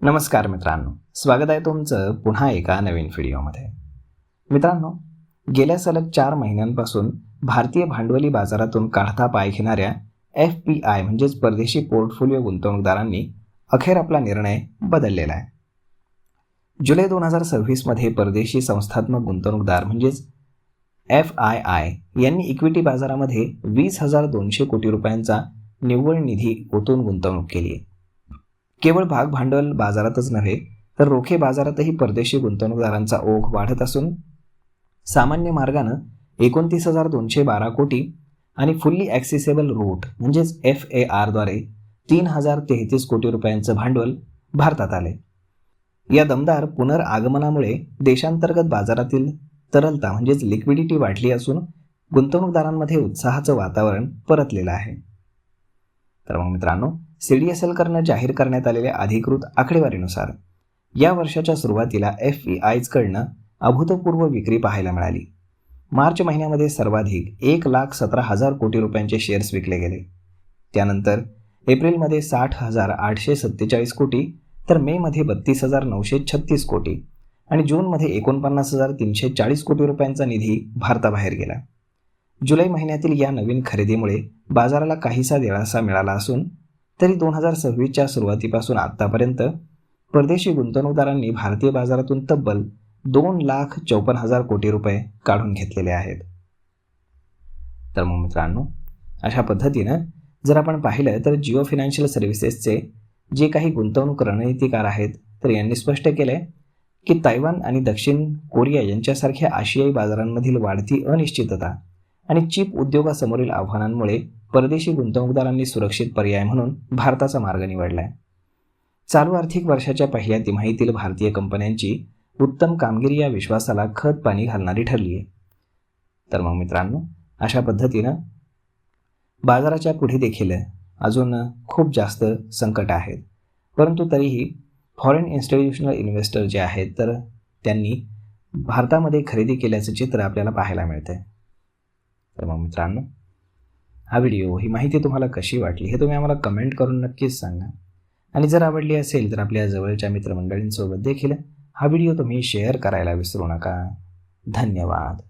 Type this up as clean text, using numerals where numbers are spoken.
नमस्कार मित्रांनो, स्वागत आहे तुमचं पुन्हा एका नवीन व्हिडिओमध्ये. मित्रांनो, गेल्या सलग 4 महिन्यांपासून भारतीय भांडवली बाजारातून काढता पाय घेणाऱ्या FPI म्हणजेच परदेशी पोर्टफोलिओ गुंतवणूकदारांनी अखेर आपला निर्णय बदललेला आहे. जुलै 2026 मध्ये परदेशी संस्थात्मक गुंतवणूकदार म्हणजेच FII यांनी इक्विटी बाजारामध्ये 20,200 कोटी रुपयांचा निव्वळ निधी ओतून गुंतवणूक केली आहे. केवळ भाग भांडवल बाजारातच नव्हे तर रोखे बाजारातही परदेशी गुंतवणूकदारांचा ओघ वाढत असून सामान्य मार्गानं 29,212 कोटी आणि फुल्ली ॲक्सेसेबल रूट म्हणजेच FARद्वारे 3,033 कोटी रुपयांचं भांडवल भारतात आले. या दमदार पुनर्आगमनामुळे देशांतर्गत बाजारातील तरलता म्हणजेच लिक्विडिटी वाढली असून गुंतवणूकदारांमध्ये उत्साहाचं वातावरण परतलेलं आहे. तर मग मित्रांनो, CDSL कडनं जाहीर करण्यात आलेल्या अधिकृत आकडेवारीनुसार या वर्षाच्या सुरुवातीला FPIs कडनं अभूतपूर्व विक्री पाहायला मिळाली. मार्च महिन्यामध्ये सर्वाधिक 1,17,000 कोटी रुपयांचे शेअर्स विकले गेले. त्यानंतर एप्रिलमध्ये 60,847 कोटी, तर मेमध्ये 32,936 कोटी आणि जूनमध्ये 49,340 कोटी रुपयांचा निधी भारताबाहेर गेला. जुलै महिन्यातील या नवीन खरेदीमुळे बाजाराला काहीसा दिलासा मिळाला असून तरी 2026च्या सुरुवातीपासून आत्तापर्यंत परदेशी गुंतवणूकदारांनी भारतीय बाजारातून तब्बल 2,54,000 कोटी रुपये काढून घेतलेले आहेत. तर मग मित्रांनो, अशा पद्धतीनं जर आपण पाहिलं तर जिओ फायनान्शियल सर्व्हिसेसचे जे काही गुंतवणूक रणनीतिकार आहेत तर यांनी स्पष्ट केलं आहे की तैवान आणि दक्षिण कोरिया यांच्यासारख्या आशियाई बाजारांमधील वाढती अनिश्चितता आणि चिप उद्योगासमोरील आव्हानांमुळे परदेशी गुंतवणूकदारांनी सुरक्षित पर्याय म्हणून भारताचा मार्ग निवडला आहे. चालू आर्थिक वर्षाच्या पहिल्या तिमाहीतील भारतीय कंपन्यांची उत्तम कामगिरी या विश्वासाला खत पाणी घालणारी ठरली आहे. तर मग मित्रांनो, अशा पद्धतीनं बाजाराच्या पुढे देखील अजून खूप जास्त संकट आहेत, परंतु तरीही फॉरेन इन्स्टिट्यूशनल इन्व्हेस्टर जे आहेत तर त्यांनी भारतामध्ये खरेदी केल्याचं चित्र आपल्याला पाहायला मिळतंय. तर मग मित्रांनो, हा व्हिडिओ, ही माहिती तुम्हाला कशी वाटली हे तुम्ही आम्हाला कमेंट करून नक्कीच सांगा. आणि जर आवडली असेल तर आपल्या जवळच्या मित्रमंडळींसोबत देखील हा व्हिडिओ तुम्ही शेअर करायला विसरू नका. धन्यवाद.